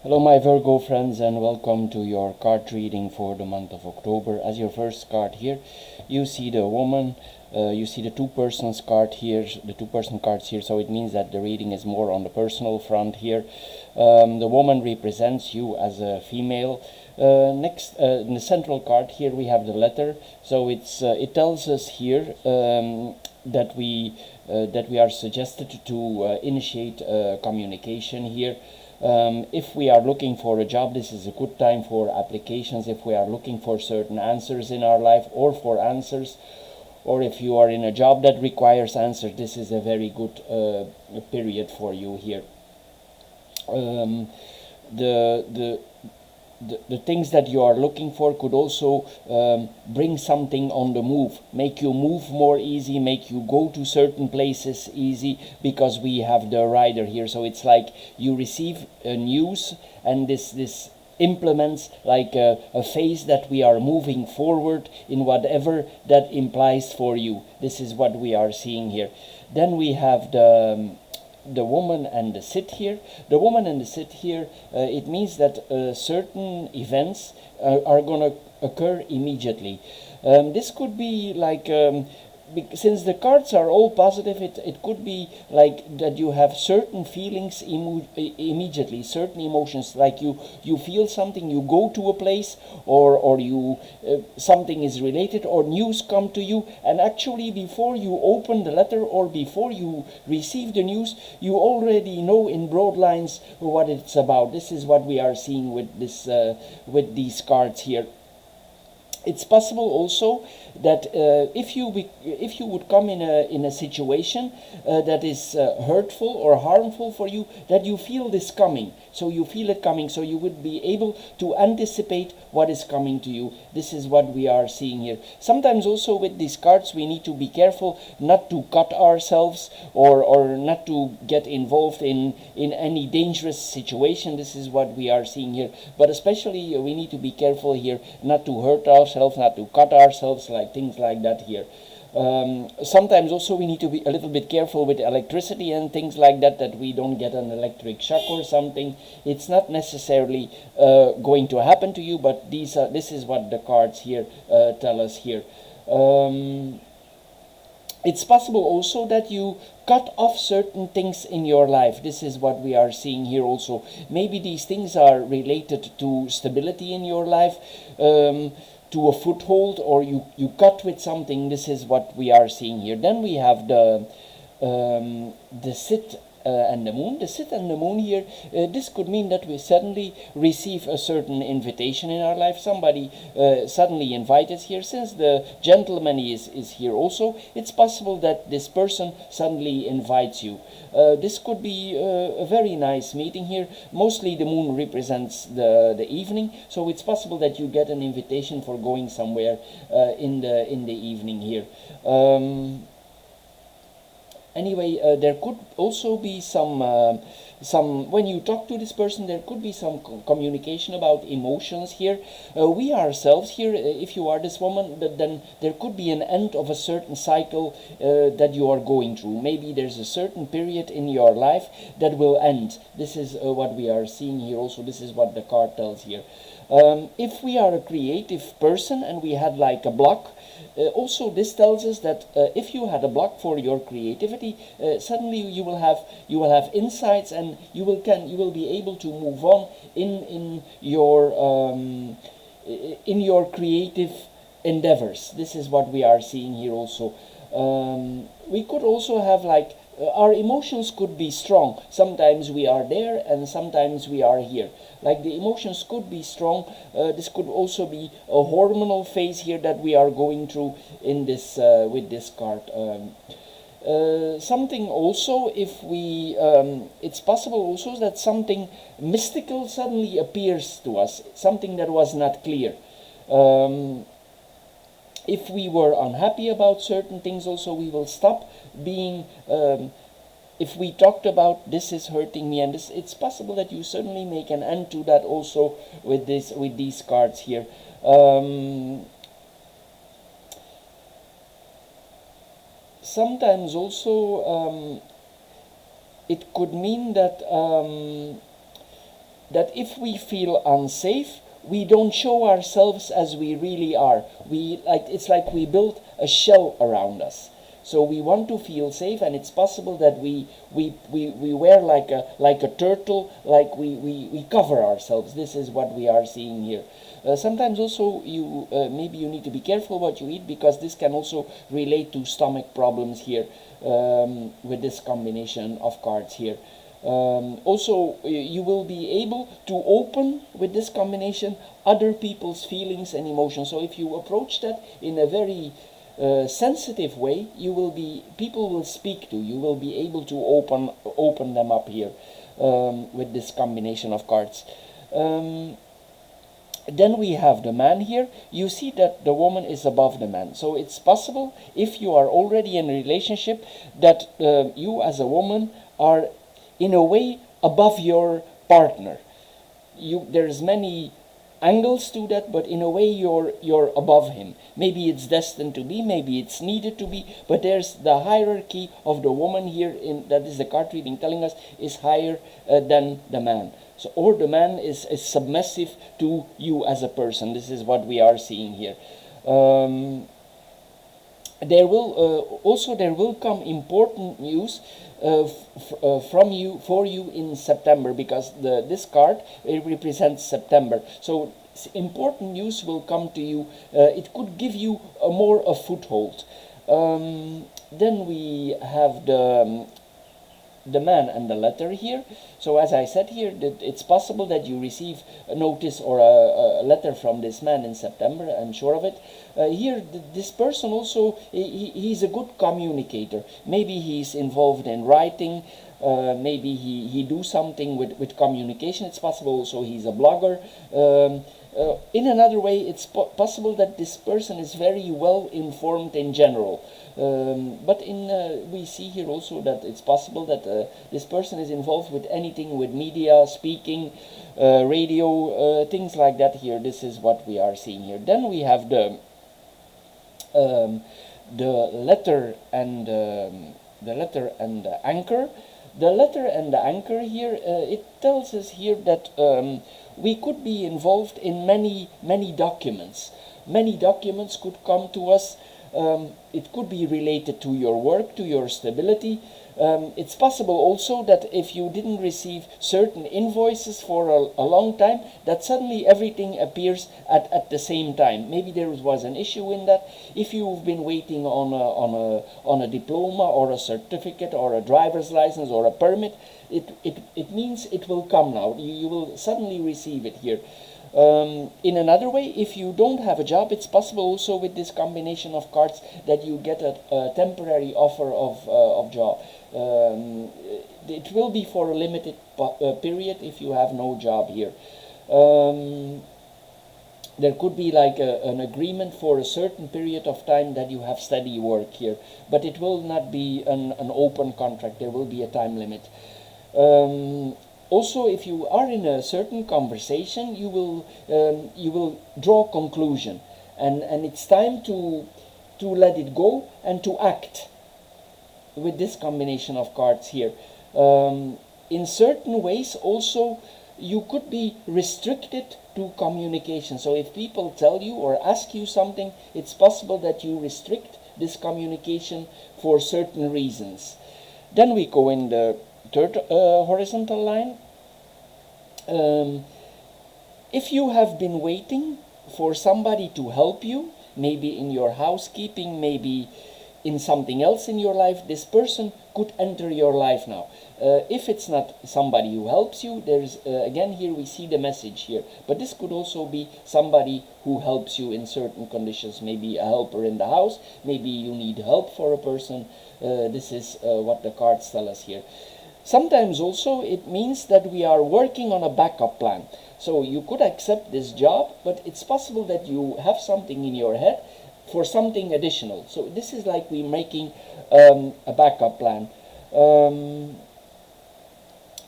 Hello my Virgo friends, and welcome to your card reading for the month of October. As your first card here, you see the woman, you see the two persons card here, the two person cards here, so it means that the reading is more on the personal front here. The woman represents you as a female. Next, in the central card here we have the letter, so it tells us here that we are suggested to initiate communication here. If we are looking for a job, this is a good time for applications. If we are looking for certain answers in our life or for answers, or if you are in a job that requires answers, this is a very good period for you here. The the things that you are looking for could also bring something on the move, make you move more easy, make you go to certain places easy, because we have the rider here. So it's like you receive news, and this implements like a phase that we are moving forward in whatever that implies for you. This is what we are seeing here. Then we have the woman and the sit here. The woman and the sit here, it means that certain events are going to occur immediately. This could be like, since the cards are all positive, it could be like that you have certain feelings immediately, certain emotions, like you feel something, you go to a place, or you something is related, or news come to you, and actually before you open the letter or before you receive the news, you already know in broad lines what it's about. This is what we are seeing with this with these cards here. It's possible also that if you would come in a situation that is hurtful or harmful for you, that you feel this coming. So you feel it coming, so you would be able to anticipate what is coming to you. This is what we are seeing here. Sometimes also with these cards we need to be careful not to cut ourselves, or not to get involved in any dangerous situation. This is what we are seeing here. But especially we need to be careful here not to hurt ourselves, not to cut ourselves, like things like that here. Sometimes also we need to be a little bit careful with electricity and things like that, that we don't get an electric shock or something. It's not necessarily going to happen to you, but this is what the cards here tell us here. It's possible also that you cut off certain things in your life. This is what we are seeing here also. Maybe these things are related to stability in your life, to a foothold, or you cut with something. This is what we are seeing here. Then we have the sit and the moon. The sit and the moon here, this could mean that we suddenly receive a certain invitation in our life. Somebody suddenly invites us here. Since the gentleman is here also, it's possible that this person suddenly invites you. This could be a very nice meeting here. Mostly the moon represents the evening, so it's possible that you get an invitation for going somewhere in the evening here. Anyway, there could also be some when you talk to this person, there could be some communication about emotions here. We ourselves here, if you are this woman, then there could be an end of a certain cycle that you are going through. Maybe there's a certain period in your life that will end. This is what we are seeing here also. This is what the card tells here. If we are a creative person and we had like a block, also this tells us that if you had a block for your creativity, suddenly you will have insights, and you will be able to move on in your creative endeavors. This is what we are seeing here also. We could also have like our emotions could be strong. Sometimes we are there and sometimes we are here. Like the emotions could be strong. This could also be a hormonal phase here that we are going through in this with this card. Something also, if we it's possible also that something mystical suddenly appears to us, something that was not clear. If we were unhappy about certain things also, we will stop being, if we talked about this is hurting me and this, it's possible that you suddenly make an end to that also with these cards here. Sometimes also it could mean that that if we feel unsafe, we don't show ourselves as we really are. It's like we built a shell around us. So we want to feel safe, and it's possible that we wear like a turtle, like we cover ourselves. This is what we are seeing here. Sometimes also you maybe you need to be careful what you eat, because this can also relate to stomach problems here, with this combination of cards here. Also, you will be able to open with this combination other people's feelings and emotions. So if you approach that in a very sensitive way, people will speak to you. You will be able to open them up here, with this combination of cards. Then we have the man here. You see that the woman is above the man. So it's possible, if you are already in a relationship, that you as a woman are in a way above your partner. There's many angles to that, but in a way you're above him. Maybe it's destined to be, maybe it's needed to be, but there's the hierarchy of the woman here, that is the card reading telling us, is higher than the man. So, or the man is submissive to you as a person. This is what we are seeing here. There will come important news from you, for you, in September, because this card, it represents September. So important news will come to you. It could give you a foothold. Then we have the man and the letter here. So as I said here, that it's possible that you receive a notice or a letter from this man in September. I'm sure of it. Here, this person also, he's a good communicator. Maybe he's involved in writing. Maybe he do something with communication. It's possible also he's a blogger. In another way, it's possible that this person is very well informed in general. But we see here also that it's possible that this person is involved with anything with media, speaking, radio, things like that here. This is what we are seeing here. Then we have the letter and the anchor. The letter and the anchor here, it tells us here that we could be involved in many documents. Many documents could come to us. It could be related to your work, to your stability. It's possible also that if you didn't receive certain invoices for a long time, that suddenly everything appears at the same time. Maybe there was an issue in that. If you've been waiting on a diploma or a certificate or a driver's license or a permit, it means it will come now. You will suddenly receive it here. In another way, if you don't have a job, it's possible also with this combination of cards that you get a temporary offer of job. It will be for a limited period if you have no job here. There could be like an agreement for a certain period of time that you have steady work here, but it will not be an open contract. There will be a time limit. Also, if you are in a certain conversation, you will draw conclusion, and it's time to let it go and to act with this combination of cards here. In certain ways, also, you could be restricted to communication. So if people tell you or ask you something, it's possible that you restrict this communication for certain reasons. Then we go in the third horizontal line. If you have been waiting for somebody to help you, maybe in your housekeeping, maybe in something else in your life, this person could enter your life now. If it's not somebody who helps you, there's again here we see the message here, but this could also be somebody who helps you in certain conditions, maybe a helper in the house, maybe you need help for a person. This is what the cards tell us here. Sometimes also it means that we are working on a backup plan. So you could accept this job, but it's possible that you have something in your head for something additional. So this is like we're making a backup plan.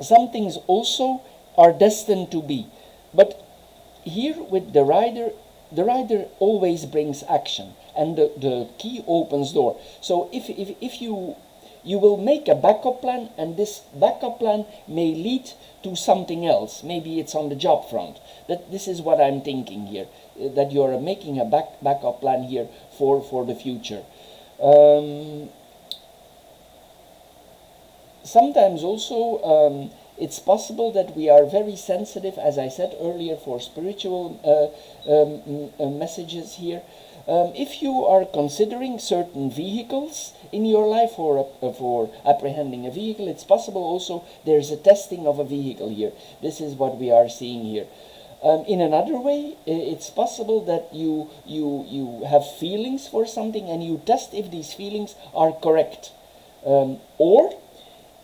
Some things also are destined to be. But here with the rider always brings action, and the key opens door. So if you will make a backup plan, and this backup plan may lead to something else. Maybe it's on the job front. This is what I'm thinking here, that you're making a backup plan here for the future. Sometimes also it's possible that we are very sensitive, as I said earlier, for spiritual messages here. If you are considering certain vehicles in your life for apprehending a vehicle, it's possible also there's a testing of a vehicle here. This is what we are seeing here. In another way, it's possible that you have feelings for something and you test if these feelings are correct. Or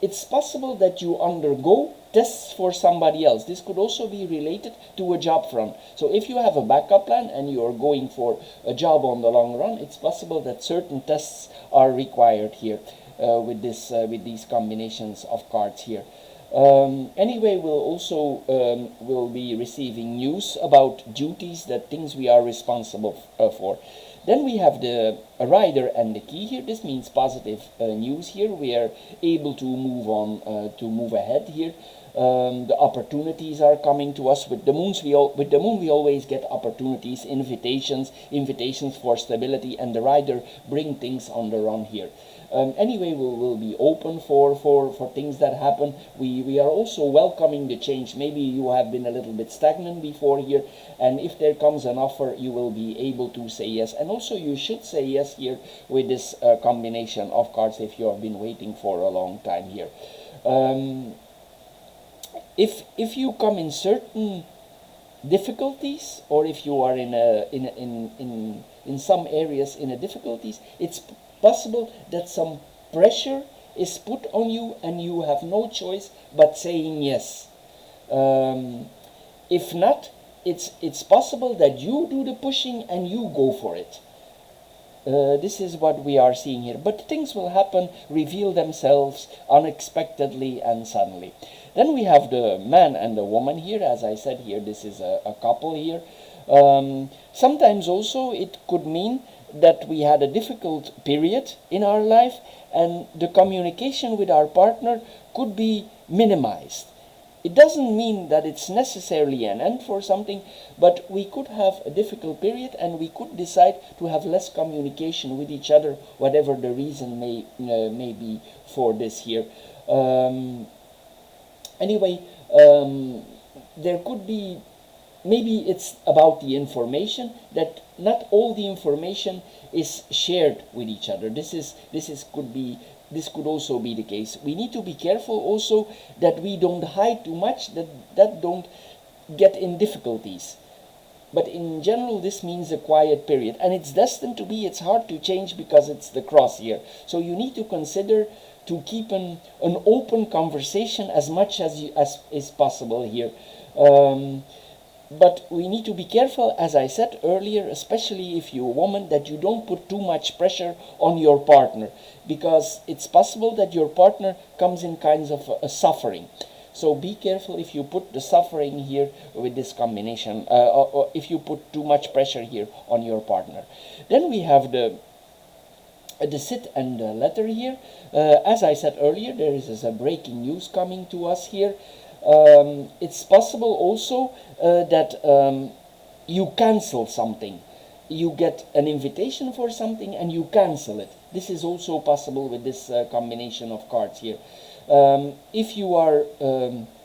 it's possible that you undergo tests for somebody else. This could also be related to a job front. So if you have a backup plan and you are going for a job on the long run, it's possible that certain tests are required here with these combinations of cards here. Anyway, we'll also will be receiving news about duties, that things we are responsible for. Then we have the rider and the key here. This means positive news here. We are able to move on, to move ahead here. The opportunities are coming to us with the moons. With the moon, we always get opportunities, invitations for stability, and the rider bring things on the run here. Anyway, we'll be open for things that happen. We are also welcoming the change. Maybe you have been a little bit stagnant before here, and if there comes an offer, you will be able to say yes. And also you should say yes here with this combination of cards if you have been waiting for a long time here. If you come in certain difficulties, or if you are in some areas in a difficulties, it's possible that some pressure is put on you and you have no choice but saying yes. If not, it's possible that you do the pushing and you go for it. This is what we are seeing here. But things will happen, reveal themselves unexpectedly and suddenly. Then we have the man and the woman here. As I said here, this is a couple here. Sometimes also it could mean that we had a difficult period in our life and the communication with our partner could be minimized. It doesn't mean that it's necessarily an end for something, but we could have a difficult period and we could decide to have less communication with each other, whatever the reason may be for this here. Anyway, there could be, maybe it's about the information, that not all the information is shared with each other. This could also be the case. We need to be careful also that we don't hide too much, that don't get in difficulties. But in general, this means a quiet period, and it's destined to be. It's hard to change because it's the cross here. So you need to consider to keep an open conversation as much as is possible here. But we need to be careful, as I said earlier, especially if you're a woman, that you don't put too much pressure on your partner, because it's possible that your partner comes in kinds of a suffering. So be careful if you put the suffering here with this combination, or if you put too much pressure here on your partner. Then we have the sit and the letter here. As I said earlier, there is a breaking news coming to us here. It's possible also that you cancel something. You get an invitation for something and you cancel it. This is also possible with this combination of cards here. If you are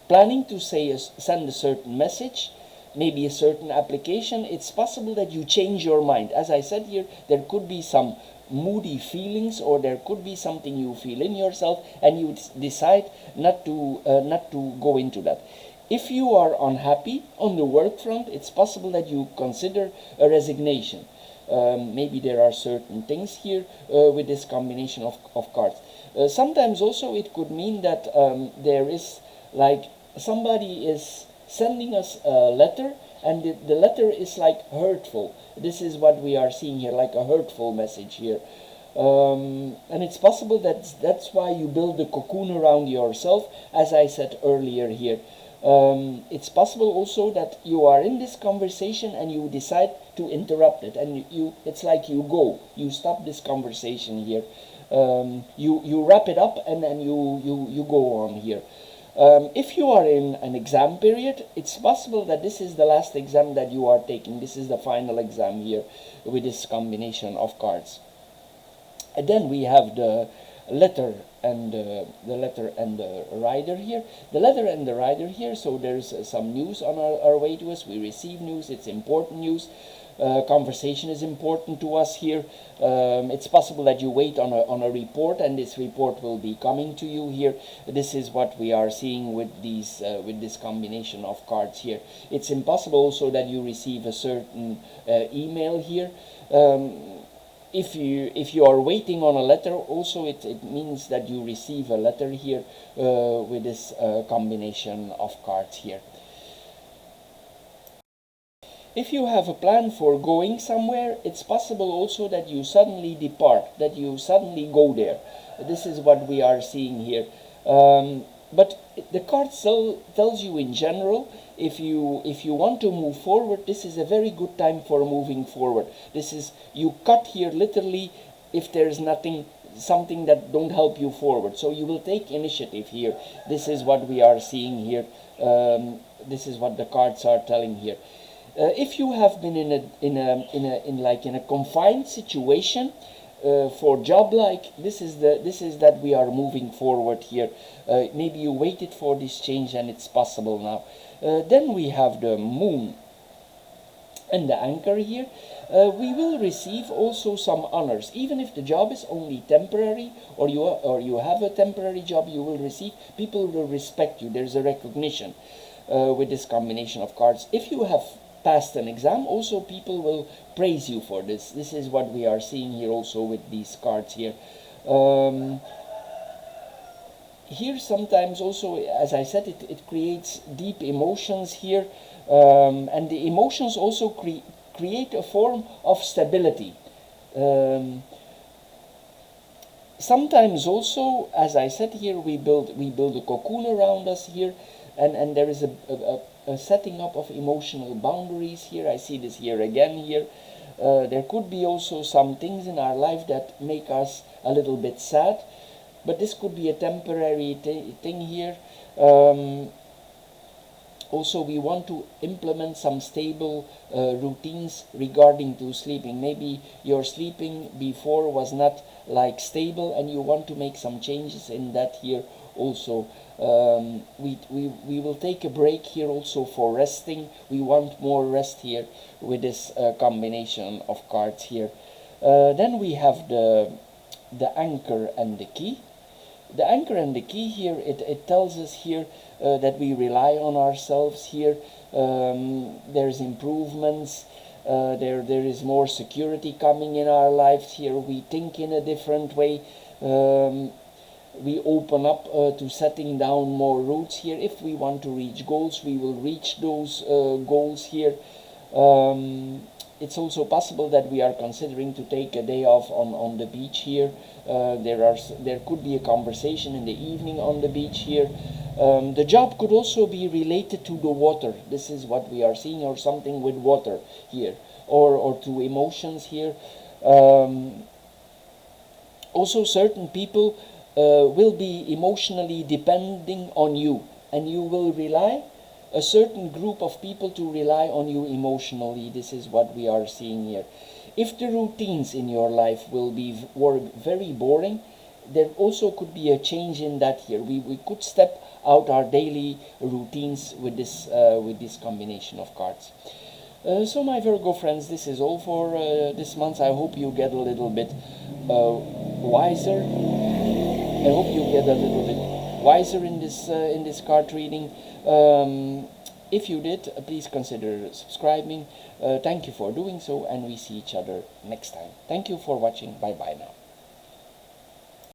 planning to send a certain message, maybe a certain application, it's possible that you change your mind. As I said here, there could be some moody feelings, or there could be something you feel in yourself and you decide not to go into that. If you are unhappy on the work front, it's possible that you consider a resignation. Maybe there are certain things here with this combination of cards. Sometimes also it could mean that there is, like, somebody is sending us a letter and the letter is like hurtful. This is what we are seeing here, like a hurtful message here. And it's possible that that's why you build a cocoon around yourself, as I said earlier here. It's possible also that you are in this conversation and you decide to interrupt it, and it's like you stop this conversation here. you wrap it up and then you go on here. If you are in an exam period, it's possible that this is the last exam that you are taking. This is the final exam here with this combination of cards. And then we have the letter and the rider here. The letter and the rider here. So there's some news on our way to us. We receive news. It's important news. Conversation is important to us here. It's possible that you wait on a report, and this report will be coming to you here. This is what we are seeing with these with this combination of cards here. It's impossible also that you receive a certain email here. If you are waiting on a letter, also it means that you receive a letter here with this combination of cards here. If you have a plan for going somewhere, it's possible also that you suddenly depart, that you suddenly go there. This is what we are seeing here. But the card tells you in general, if you want to move forward, this is a very good time for moving forward. This is, you cut here literally if there is something that don't help you forward. So you will take initiative here. This is what we are seeing here. This is what the cards are telling here. If you have been in a confined situation for job, like this is that we are moving forward here. Maybe you waited for this change and it's possible now. Then we have the moon and the anchor here. We will receive also some honors, even if the job is only temporary, or you have a temporary job. You will receive, people will respect you. There's a recognition with this combination of cards. If you have passed an exam, also people will praise you for this. This is what we are seeing here also with these cards here. Here sometimes also, as I said, it creates deep emotions here, and the emotions also create a form of stability. Sometimes also, as I said here, we build a cocoon around us here, and there is a setting up of emotional boundaries here. I see this here again here. There could be also some things in our life that make us a little bit sad, but this could be a temporary thing here. Also, we want to implement some stable routines regarding to sleeping. Maybe your sleeping before was not like stable, and you want to make some changes in that here also. We will take a break here also for resting. We want more rest here with this combination of cards here. Then we have the anchor and the key. The anchor and the key here, it tells us here that we rely on ourselves here. There's improvements. There is more security coming in our lives here. We think in a different way. We open up to setting down more routes here. If we want to reach goals, we will reach those goals here. It's also possible that we are considering to take a day off on the beach here. There could be a conversation in the evening on the beach here. The job could also be related to the water. This is what we are seeing, or something with water here, or to emotions here. Also, certain people will be emotionally depending on you, and you will rely a certain group of people to rely on you emotionally. This is what we are seeing here. If the routines in your life were very boring, there also could be a change in that here. We could step out our daily routines with this combination of cards. So my Virgo friends, this is all for this month. I hope you get a little bit wiser. I hope you get a little bit wiser in this card reading. If you did, please consider subscribing. Thank you for doing so, and we see each other next time. Thank you for watching. Bye bye now.